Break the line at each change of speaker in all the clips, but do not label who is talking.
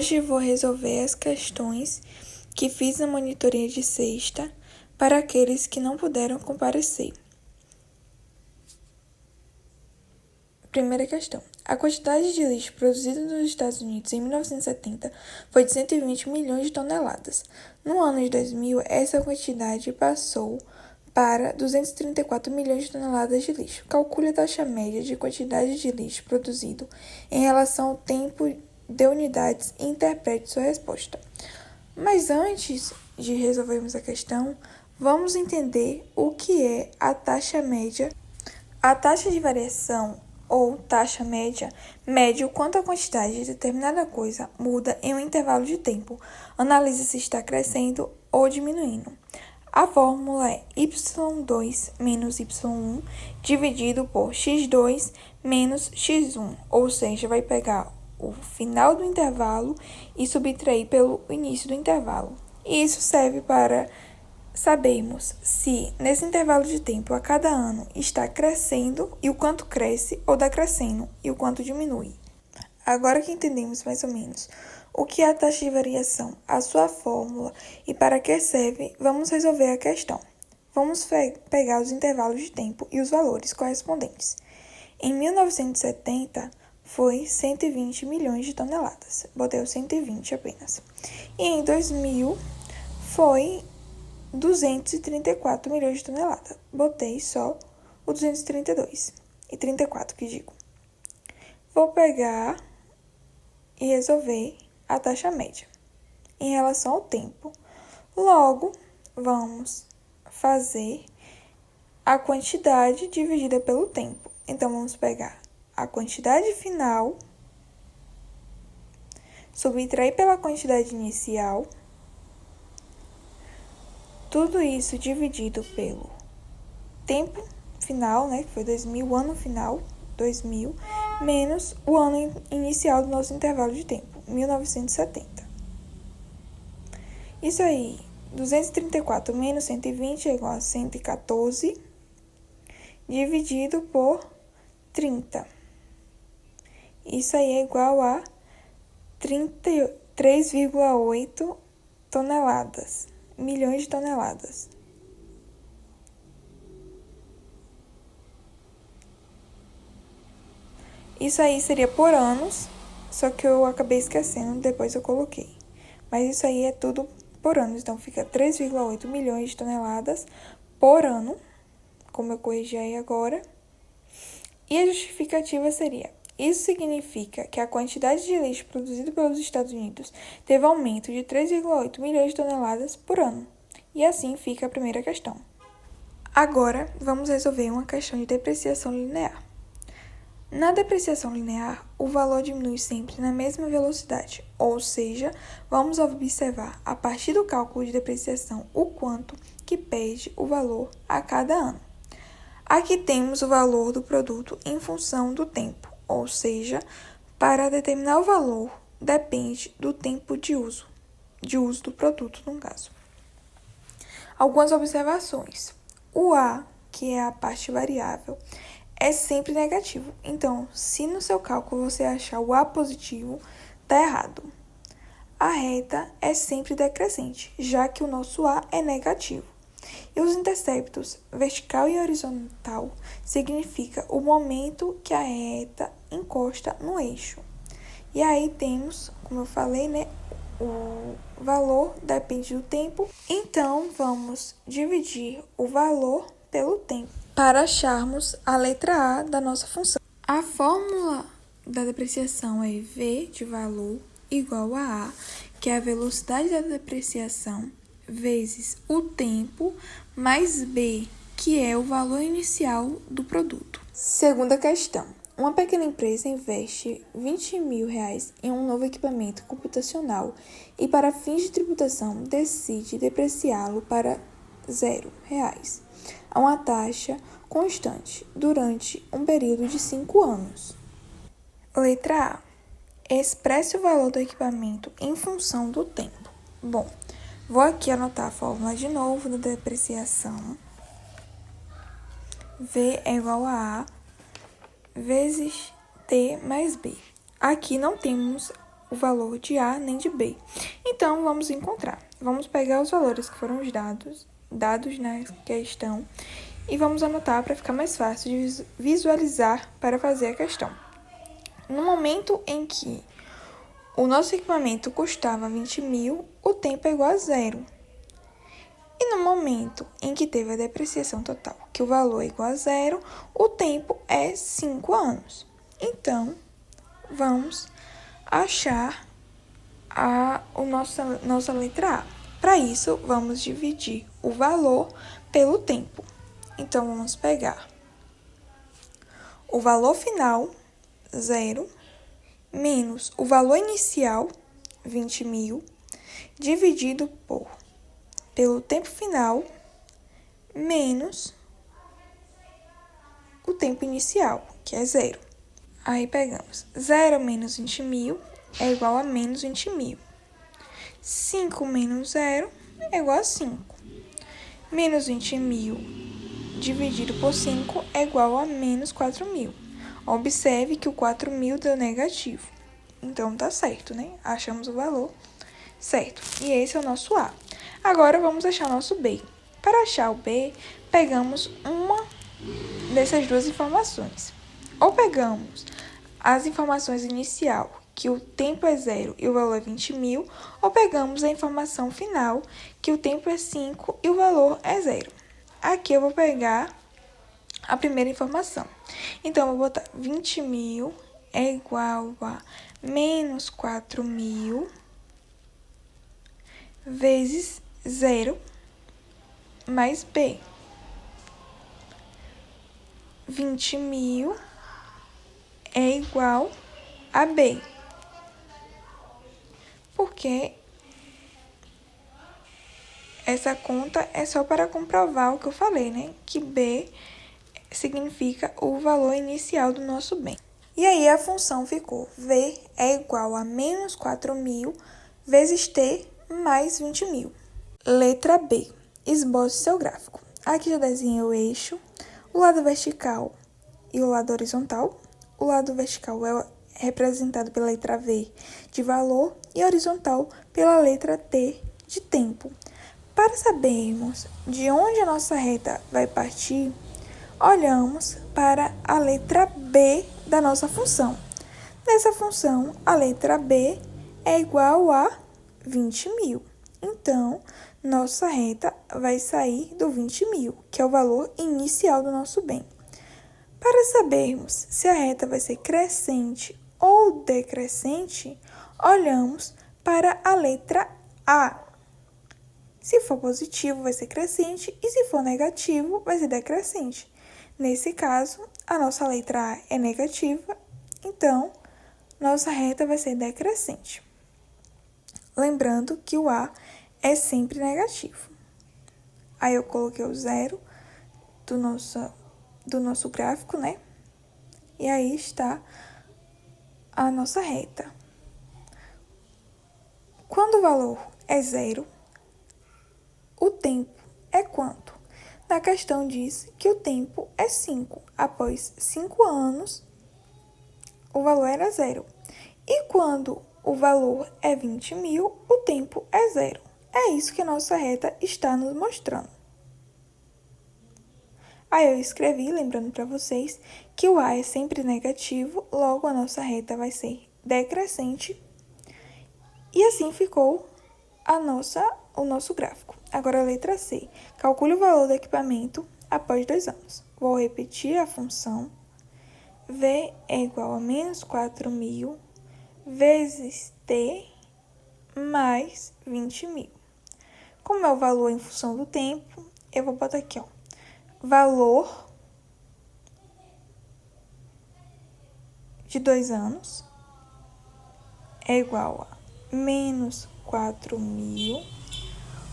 Hoje vou resolver as questões que fiz na monitoria de sexta para aqueles que não puderam comparecer. Primeira questão. A quantidade de lixo produzida nos Estados Unidos em 1970 foi de 120 milhões de toneladas. No ano de 2000, essa quantidade passou para 234 milhões de toneladas de lixo. Calcule a taxa média de quantidade de lixo produzido em relação ao tempo de unidades e interprete sua resposta. Mas antes de resolvermos a questão, vamos entender o que é a taxa média. A taxa de variação ou taxa média mede o quanto a quantidade de determinada coisa muda em um intervalo de tempo. Analisa se está crescendo ou diminuindo. A fórmula é y2 menos y1 dividido por x2 menos x1, ou seja, vai pegar o final do intervalo e subtrair pelo início do intervalo. E isso serve para sabermos se nesse intervalo de tempo a cada ano está crescendo e o quanto cresce ou decrescendo e o quanto diminui. Agora que entendemos mais ou menos o que é a taxa de variação, a sua fórmula e para que serve, vamos resolver a questão. Vamos pegar os intervalos de tempo e os valores correspondentes. Em 1970, foi 120 milhões de toneladas. Botei o 120 apenas. E em 2000, foi 234 milhões de toneladas. Botei só o 232 e 34 que digo. Vou pegar e resolver a taxa média em relação ao tempo. Logo, vamos fazer a quantidade dividida pelo tempo. Então, vamos pegar a quantidade final, subtrair pela quantidade inicial, tudo isso dividido pelo tempo final, que foi 2000, o ano final, 2000, menos o ano inicial do nosso intervalo de tempo, 1970. Isso aí, 234 menos 120 é igual a 114, dividido por 30. Isso aí é igual a 3,8 toneladas, milhões de toneladas. Isso aí seria por anos, só que eu acabei esquecendo, depois eu coloquei. Mas isso aí é tudo por anos, então fica 3,8 milhões de toneladas por ano, como eu corrigi aí agora. E a justificativa seria: isso significa que a quantidade de lixo produzido pelos Estados Unidos teve aumento de 3,8 milhões de toneladas por ano. E assim fica a primeira questão. Agora, vamos resolver uma questão de depreciação linear. Na depreciação linear, o valor diminui sempre na mesma velocidade, ou seja, vamos observar a partir do cálculo de depreciação o quanto que perde o valor a cada ano. Aqui temos o valor do produto em função do tempo, ou seja, para determinar o valor depende do tempo de uso do produto, no caso. Algumas observações. O A, que é a parte variável, é sempre negativo. Então, se no seu cálculo você achar o A positivo, está errado. A reta é sempre decrescente, já que o nosso A é negativo. E os interceptos vertical e horizontal significa o momento que a reta encosta no eixo. E aí temos, como eu falei, o valor depende do tempo. Então, vamos dividir o valor pelo tempo para acharmos a letra A da nossa função. A fórmula da depreciação é V de valor igual a A, que é a velocidade da depreciação, vezes o tempo, mais B, que é o valor inicial do produto. Segunda questão. Uma pequena empresa investe R$20 mil em um novo equipamento computacional e, para fins de tributação, decide depreciá-lo para R$0 a uma taxa constante durante um período de 5 anos. Letra A. Expresse o valor do equipamento em função do tempo. Bom, vou aqui anotar a fórmula de novo da depreciação. V é igual a vezes T mais B. Aqui não temos o valor de A nem de B. Então, vamos encontrar. Vamos pegar os valores que foram os dados na questão e vamos anotar para ficar mais fácil de visualizar para fazer a questão. No momento em que o nosso equipamento custava 20.000, o tempo é igual a zero. E no momento em que teve a depreciação total, que o valor é igual a zero, o tempo é 5 anos. Então, vamos achar nossa letra A. Para isso, vamos dividir o valor pelo tempo. Então, vamos pegar o valor final, 0, menos o valor inicial, 20.000, dividido pelo tempo final, menos o tempo inicial, que é 0. Aí pegamos 0 menos 20.000 é igual a menos 20.000. 5 menos 0 é igual a 5. Menos 20.000 dividido por 5 é igual a menos 4.000. Observe que o 4.000 deu negativo. Então, tá certo, né? Achamos o valor certo. E esse é o nosso A. Agora, vamos achar o nosso B. Para achar o B, pegamos uma dessas duas informações. Ou pegamos as informações inicial, que o tempo é 0 e o valor é 20.000, ou pegamos a informação final, que o tempo é 5 e o valor é 0. Aqui eu vou pegar a primeira informação. Então, eu vou botar 20.000 é igual a menos 4.000 vezes 0 mais B. 20.000 é igual a B. Porque essa conta é só para comprovar o que eu falei, né? Que B significa o valor inicial do nosso bem. E aí a função ficou V é igual a menos 4.000 vezes T mais 20.000. Letra B. Esboce seu gráfico. Aqui já desenhei o eixo, o lado vertical e o lado horizontal. O lado vertical é representado pela letra V de valor e horizontal pela letra T de tempo. Para sabermos de onde a nossa reta vai partir, olhamos para a letra B da nossa função. Nessa função, a letra B é igual a 20.000. Então, nossa reta vai sair do 20.000, que é o valor inicial do nosso bem. Para sabermos se a reta vai ser crescente ou decrescente, olhamos para a letra A. Se for positivo, vai ser crescente, e se for negativo, vai ser decrescente. Nesse caso, a nossa letra A é negativa, então, nossa reta vai ser decrescente. Lembrando que o A é sempre negativo. Aí eu coloquei o 0 do nosso gráfico, né? E aí está a nossa reta. Quando o valor é 0, o tempo é quanto? Na questão diz que o tempo é 5. Após 5 anos, o valor era 0. E quando o valor é 20.000, o tempo é 0. É isso que a nossa reta está nos mostrando. Aí eu escrevi, lembrando para vocês, que o A é sempre negativo, logo a nossa reta vai ser decrescente. E assim ficou o nosso gráfico. Agora a letra C. Calcule o valor do equipamento após 2 anos. Vou repetir a função. V é igual a menos 4.000 vezes T mais 20.000. Como é o valor em função do tempo, eu vou botar aqui, ó. Valor de 2 anos é igual a menos 4.000.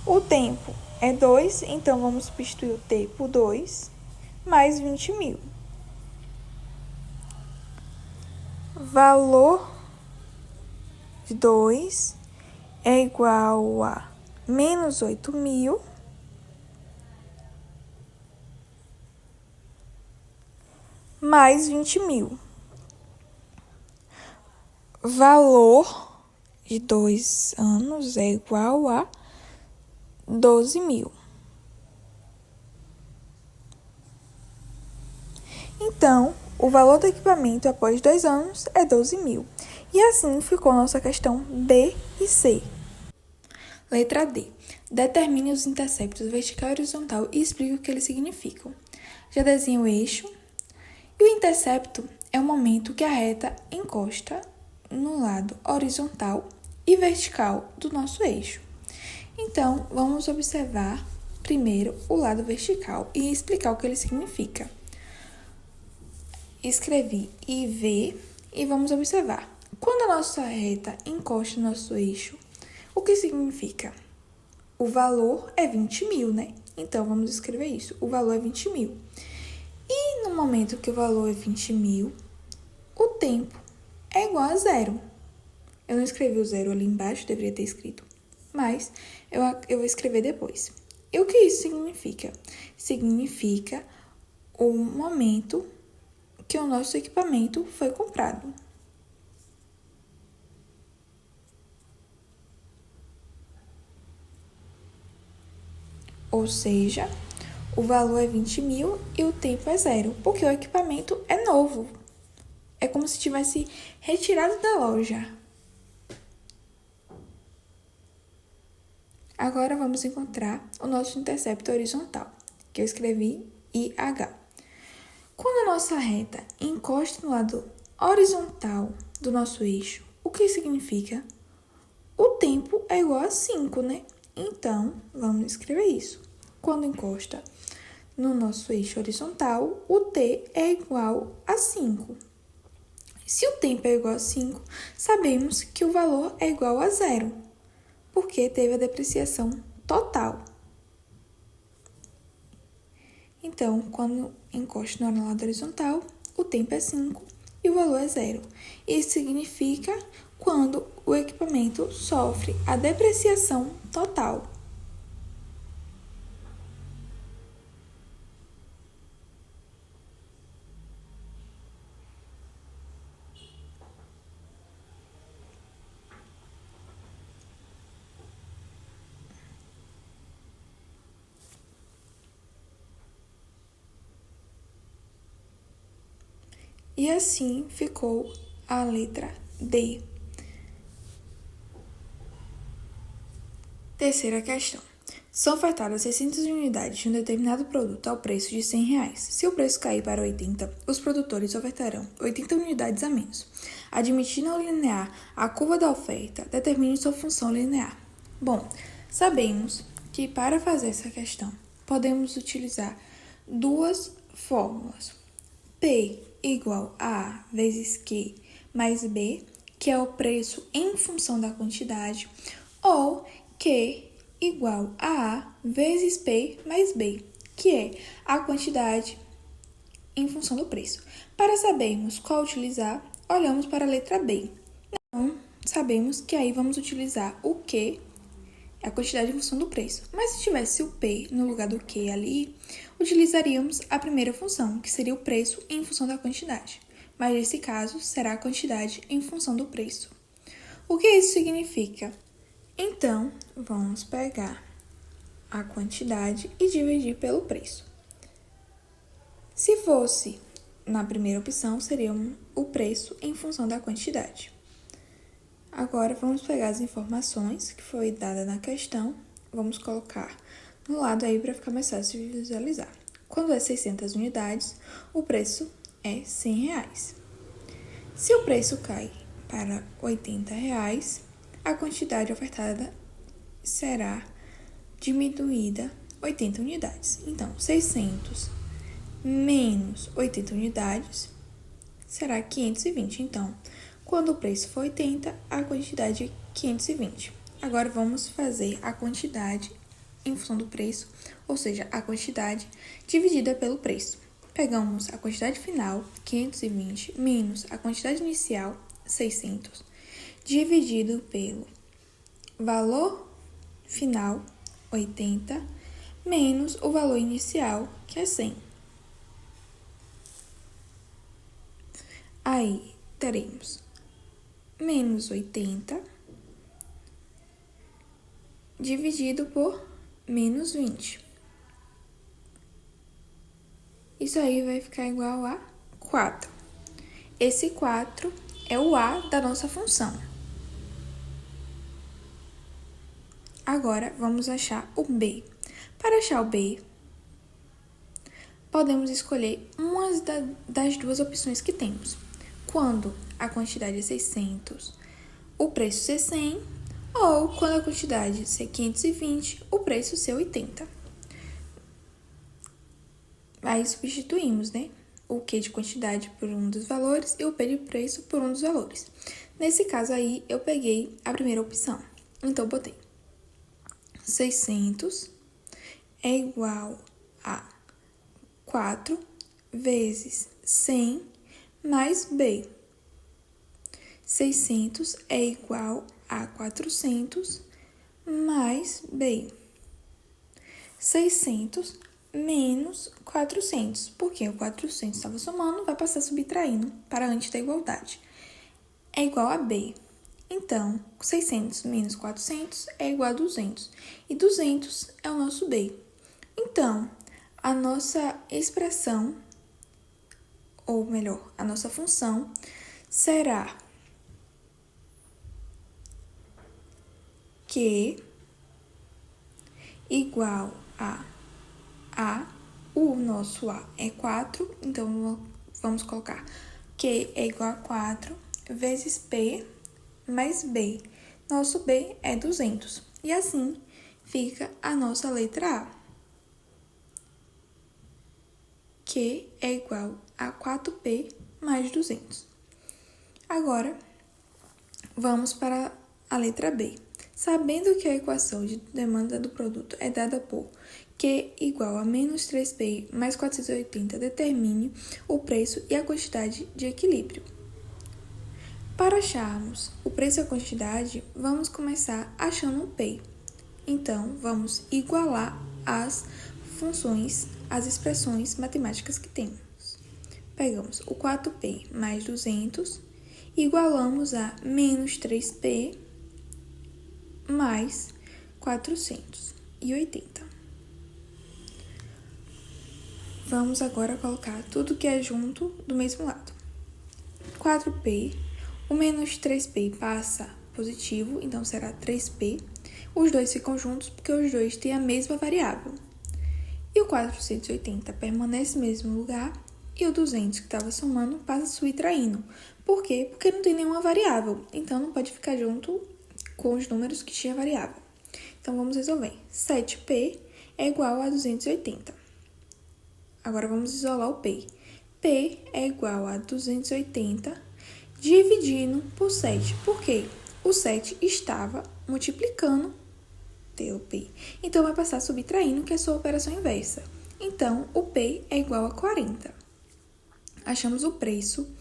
O tempo é 2, então vamos substituir o T por 2, mais 20.000. Valor de 2 é igual a menos 8.000 mais 20.000. Valor de 2 anos é igual a 12.000. Então, o valor do equipamento após 2 anos é 12.000. E assim ficou nossa questão B e C. Letra D. Determine os interceptos vertical e horizontal e explique o que eles significam. Já desenho o eixo. E o intercepto é o momento que a reta encosta no lado horizontal e vertical do nosso eixo. Então, vamos observar primeiro o lado vertical e explicar o que ele significa. Escrevi IV e vamos observar. Quando a nossa reta encosta no nosso eixo, o que significa? O valor é 20.000, né? Então, vamos escrever isso. O valor é 20.000. E no momento que o valor é 20.000, o tempo é igual a zero. Eu não escrevi o zero ali embaixo, deveria ter escrito, mas eu vou escrever depois. E o que isso significa? Significa o momento que o nosso equipamento foi comprado. Ou seja, o valor é 20.000 e o tempo é zero, porque o equipamento é novo. É como se tivesse retirado da loja. Agora vamos encontrar o nosso intercepto horizontal, que eu escrevi IH. Quando a nossa reta encosta no lado horizontal do nosso eixo, o que significa? O tempo é igual a 5, né? Então, vamos escrever isso. Quando encosta no nosso eixo horizontal, o T é igual a 5. Se o tempo é igual a 5, sabemos que o valor é igual a zero, porque teve a depreciação total. Então, quando encosta no lado horizontal, o tempo é 5 e o valor é zero. Isso significa quando o equipamento sofre a depreciação total. E assim ficou a letra D. Terceira questão. São ofertadas 600 unidades de um determinado produto ao preço de R$100. Se o preço cair para 80, os produtores ofertarão 80 unidades a menos. Admitindo ao linear a curva da oferta, determine sua função linear. Bom, sabemos que para fazer essa questão, podemos utilizar duas fórmulas. P igual a A vezes Q mais B, que é o preço em função da quantidade, ou Q igual a A vezes P mais B, que é a quantidade em função do preço. Para sabermos qual utilizar, olhamos para a letra B. Então, sabemos que aí vamos utilizar o Q, a quantidade em função do preço. Mas se tivesse o P no lugar do Q ali, utilizaríamos a primeira função, que seria o preço em função da quantidade. Mas nesse caso, será a quantidade em função do preço. O que isso significa? Então, vamos pegar a quantidade e dividir pelo preço. Se fosse na primeira opção, seria o preço em função da quantidade. Agora, vamos pegar as informações que foi dada na questão, vamos colocar no lado aí para ficar mais fácil de visualizar. Quando é 600 unidades, o preço é R$100. Se o preço cai para R$80, a quantidade ofertada será diminuída 80 unidades. Então, 600 menos 80 unidades será 520. Então, quando o preço for 80, a quantidade é 520. Agora, vamos fazer a quantidade em função do preço, ou seja, a quantidade dividida pelo preço. Pegamos a quantidade final, 520, menos a quantidade inicial, 600, dividido pelo valor final, 80, menos o valor inicial, que é 100. Aí, teremos menos 80 dividido por menos 20. Isso aí vai ficar igual a 4. Esse 4 é o A da nossa função. Agora, vamos achar o B. Para achar o B, podemos escolher uma das duas opções que temos. Quando a quantidade é 600, o preço ser 100, ou quando a quantidade ser 520, o preço ser 80. Aí substituímos, né? O Q de quantidade por um dos valores e o P de preço por um dos valores. Nesse caso aí, eu peguei a primeira opção. Então, botei 600 é igual a 4 vezes 100 mais B. 600 é igual a 400 mais B. 600 menos 400, porque o 400 estava somando, vai passar subtraindo para antes da igualdade. É igual a B. Então, 600 menos 400 é igual a 200. E 200 é o nosso B. Então, a nossa expressão, ou melhor, a nossa função, será Q igual a o nosso A é 4, então vamos colocar Q é igual a 4 vezes P mais B. Nosso B é 200. E assim fica a nossa letra A. Q é igual a 4P mais 200. Agora, vamos para a letra B. Sabendo que a equação de demanda do produto é dada por Q igual a menos 3P mais 480, determine o preço e a quantidade de equilíbrio. Para acharmos o preço e a quantidade, vamos começar achando o P. Então, vamos igualar as funções, as expressões matemáticas que temos. Pegamos o 4P mais 200, igualamos a menos 3P mais 480. Vamos agora colocar tudo que é junto do mesmo lado. 4P, o menos 3P passa positivo, então será 3P. Os dois ficam juntos porque os dois têm a mesma variável. E o 480 permanece no mesmo lugar e o 200 que estava somando passa subtraindo. Por quê? Porque não tem nenhuma variável, então não pode ficar junto com os números que tinha variável. Então, vamos resolver. 7P é igual a 280. Agora, vamos isolar o P. P é igual a 280 dividindo por 7. Por quê? O 7 estava multiplicando pelo P. Então, vai passar subtraindo, que é a sua operação inversa. Então, o P é igual a 40. Achamos o preço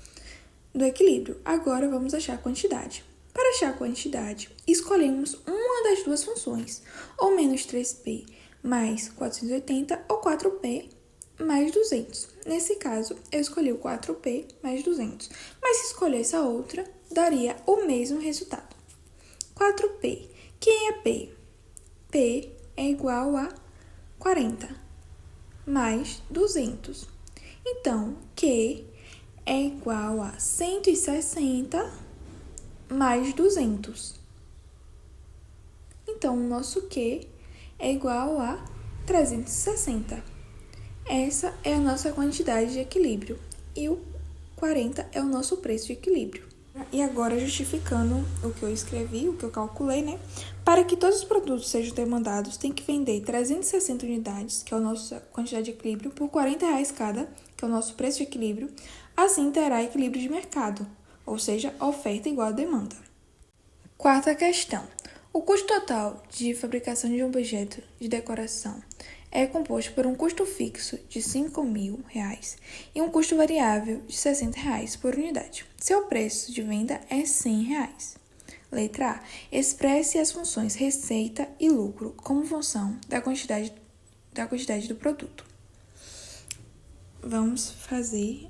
do equilíbrio. Agora, vamos achar a quantidade. Para achar a quantidade, escolhemos uma das duas funções, ou menos 3P mais 480 ou 4P mais 200. Nesse caso, eu escolhi o 4P mais 200, mas se escolhesse a outra, daria o mesmo resultado. 4P. Quem é P? P é igual a 40 mais 200. Então, Q é igual a 160 mais 200. Então, o nosso Q é igual a 360. Essa é a nossa quantidade de equilíbrio e o 40 é o nosso preço de equilíbrio. E agora, justificando o que eu escrevi, o que eu calculei, né? Para que todos os produtos sejam demandados, tem que vender 360 unidades, que é a nossa quantidade de equilíbrio, por R$40 cada, que é o nosso preço de equilíbrio. Assim, terá equilíbrio de mercado, ou seja, oferta igual a demanda. Quarta questão. O custo total de fabricação de um objeto de decoração é composto por um custo fixo de R$5.000 e um custo variável de R$60 por unidade. Seu preço de venda é R$100. Letra A. Expresse as funções receita e lucro como função da quantidade do produto. Vamos fazer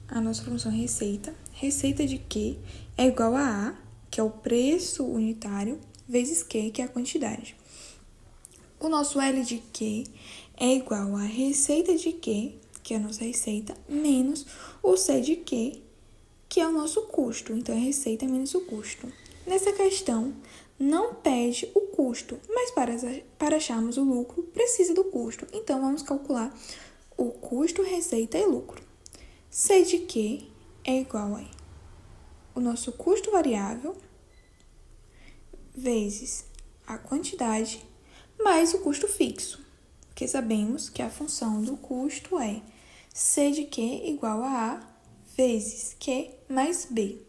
a nossa função receita. Receita de Q é igual a, que é o preço unitário, vezes Q, que é a quantidade. O nosso L de Q é igual à receita de Q, que é a nossa receita, menos o C de Q, que é o nosso custo. Então, é receita menos o custo. Nessa questão, não pede o custo, mas para acharmos o lucro, precisa do custo. Então, vamos calcular o custo, receita e lucro. C de Q é igual a o nosso custo variável vezes a quantidade mais o custo fixo, porque sabemos que a função do custo é C de Q igual a A vezes Q mais B.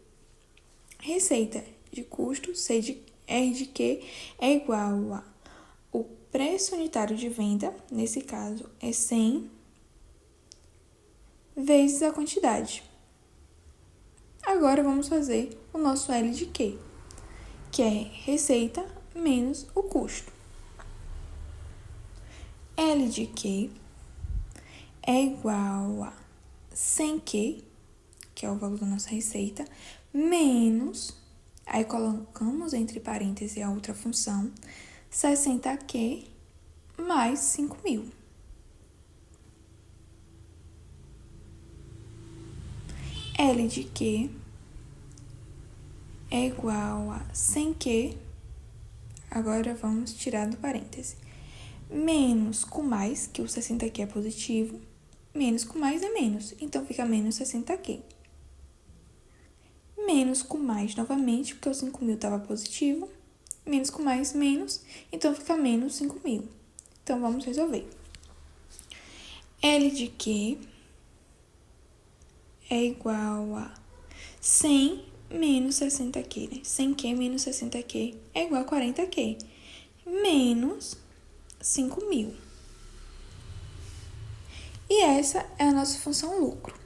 Receita de custo, R de Q é igual a o preço unitário de venda, nesse caso é 100, vezes a quantidade. Agora vamos fazer o nosso L de Q, que é receita menos o custo. L de Q é igual a 100Q, que é o valor da nossa receita, menos, aí colocamos entre parênteses a outra função, 60Q mais 5.000. L de Q é igual a 100Q, agora vamos tirar do parêntese, menos com mais, que o 60Q é positivo, menos com mais é menos, então fica menos 60Q. Menos com mais novamente, porque o 5.000 estava positivo, menos com mais, menos, então fica menos 5.000. Então, vamos resolver. L de Q é igual a 100 menos 60Q, né? 100Q menos 60Q é igual a 40Q, menos 5.000. E essa é a nossa função lucro.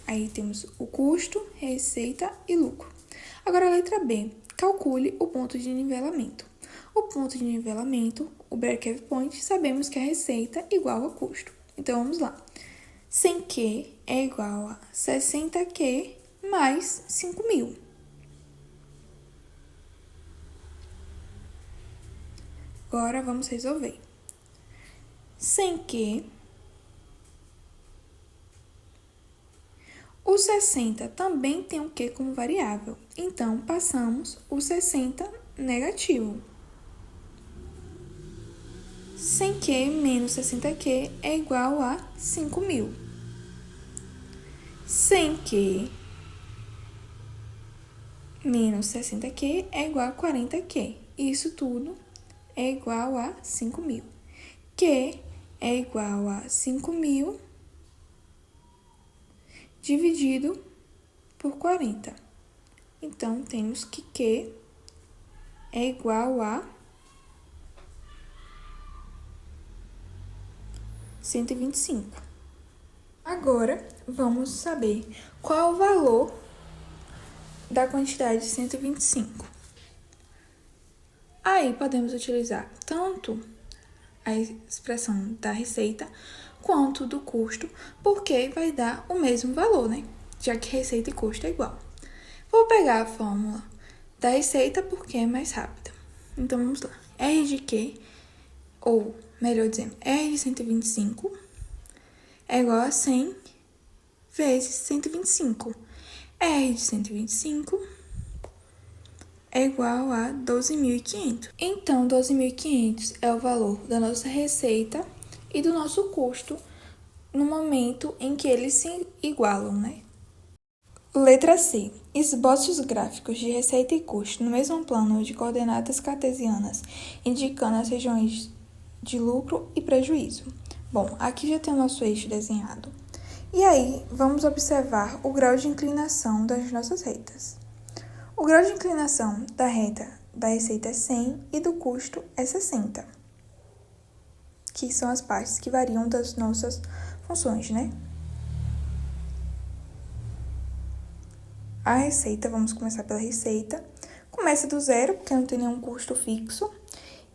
Aí temos o custo, receita e lucro. Agora a letra B. Calcule o ponto de nivelamento. O ponto de nivelamento, o break-even point, sabemos que é receita igual ao custo. Então, vamos lá. 100Q é igual a 60Q mais 5.000. Agora, vamos resolver. 100Q. O 60 também tem o Q como variável. Então, passamos o 60 negativo. 100Q menos 60Q é igual a 5.000. 100Q menos 60Q é igual a 40Q. Isso tudo é igual a 5.000. Q é igual a 5.000 dividido por 40. Então, temos que Q é igual a 125. Agora, vamos saber qual é o valor da quantidade de 125. Aí, podemos utilizar tanto a expressão da receita quanto do custo, porque vai dar o mesmo valor, né? Já que receita e custo é igual. Vou pegar a fórmula da receita porque é mais rápida. Então, vamos lá. R de Q, ou melhor dizendo, R de 125 é igual a 100 vezes 125. R de 125 é igual a 12.500. Então, 12.500 é o valor da nossa receita e do nosso custo no momento em que eles se igualam, né? Letra C. Esboce os gráficos de receita e custo no mesmo plano de coordenadas cartesianas, indicando as regiões de lucro e prejuízo. Bom, aqui já tem o nosso eixo desenhado. E aí, vamos observar o grau de inclinação das nossas retas. O grau de inclinação da reta da receita é 100 e do custo é 60, que são as partes que variam das nossas funções, né? A receita, vamos começar pela receita. Começa do zero, porque não tem nenhum custo fixo,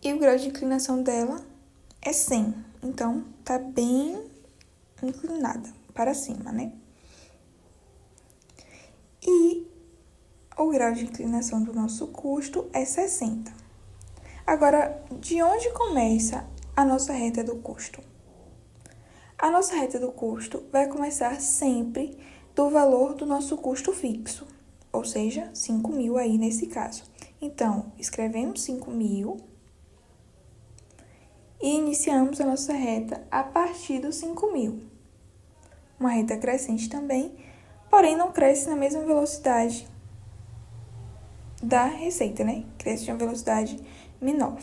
e o grau de inclinação dela é 100, então tá bem inclinada para cima, né? E o grau de inclinação do nosso custo é 60. Agora, de onde começa a nossa reta do custo? A nossa reta do custo vai começar sempre do valor do nosso custo fixo, ou seja, 5.000 aí nesse caso. Então, escrevemos 5.000 e iniciamos a nossa reta a partir dos 5.000. Uma reta crescente também, porém não cresce na mesma velocidade da receita, né? Cresce de uma velocidade menor.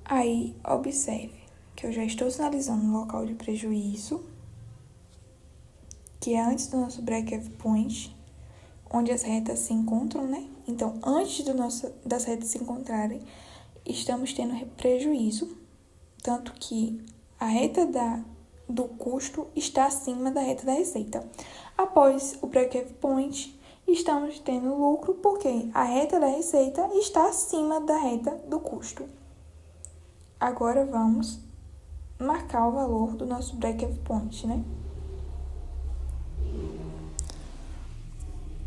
Aí, observe que eu já estou sinalizando no local de prejuízo, que é antes do nosso break-even point, onde as retas se encontram, né? Então, antes das retas se encontrarem, estamos tendo prejuízo, tanto que a reta do custo está acima da reta da receita. Após o break-even point, estamos tendo lucro porque a reta da receita está acima da reta do custo. Agora vamos marcar o valor do nosso break-even point, né?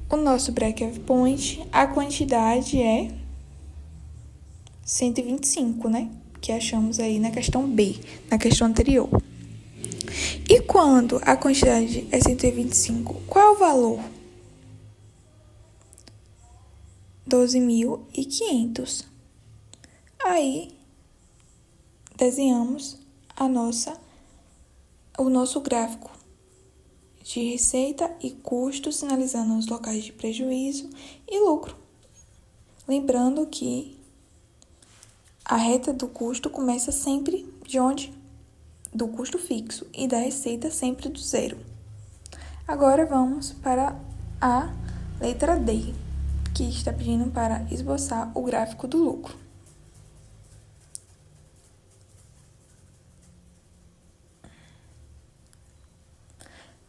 O nosso break-even point, a quantidade é 125, né? Que achamos aí na questão B, na questão anterior. E quando a quantidade é 125, qual é o valor? 12.500. Aí, desenhamos o nosso gráfico de receita e custo, sinalizando os locais de prejuízo e lucro. Lembrando que a reta do custo começa sempre de onde? Do custo fixo e da receita sempre do zero. Agora vamos para a letra D, que está pedindo para esboçar o gráfico do lucro.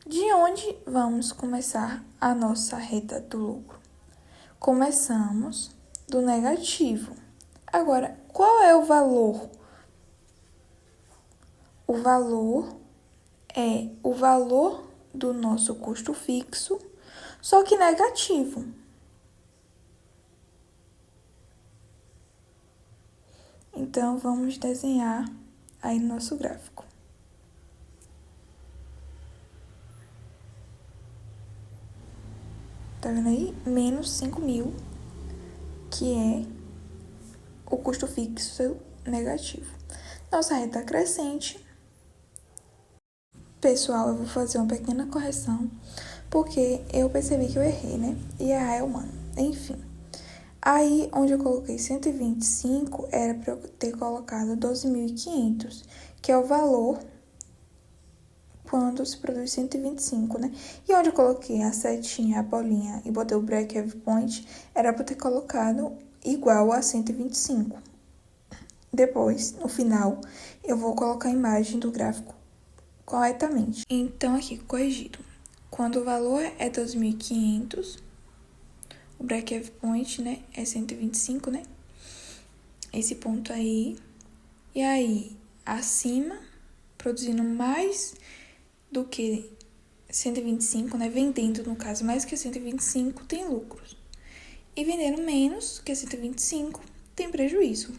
De onde vamos começar a nossa reta do lucro? Começamos do negativo. Agora, qual é o valor? O valor é o valor do nosso custo fixo, só que negativo. Então, vamos desenhar aí no nosso gráfico. Tá vendo aí? Menos 5.000, que é o custo fixo negativo. Nossa reta crescente. Pessoal, eu vou fazer uma pequena correção, porque eu percebi que eu errei, né? E errar é humano. Enfim. Aí, onde eu coloquei 125, era para eu ter colocado 12.500, que é o valor quando se produz 125, né? E onde eu coloquei a setinha, a bolinha e botei o break-even point, era para eu ter colocado igual a 125. Depois, no final, eu vou colocar a imagem do gráfico corretamente. Então, aqui, corrigido. Quando o valor é 2.500, o break-even point, né, é 125, né? Esse ponto aí. E aí, acima, produzindo mais do que 125, né? Vendendo, no caso, mais que 125, tem lucros. E vendendo menos que 125, tem prejuízo.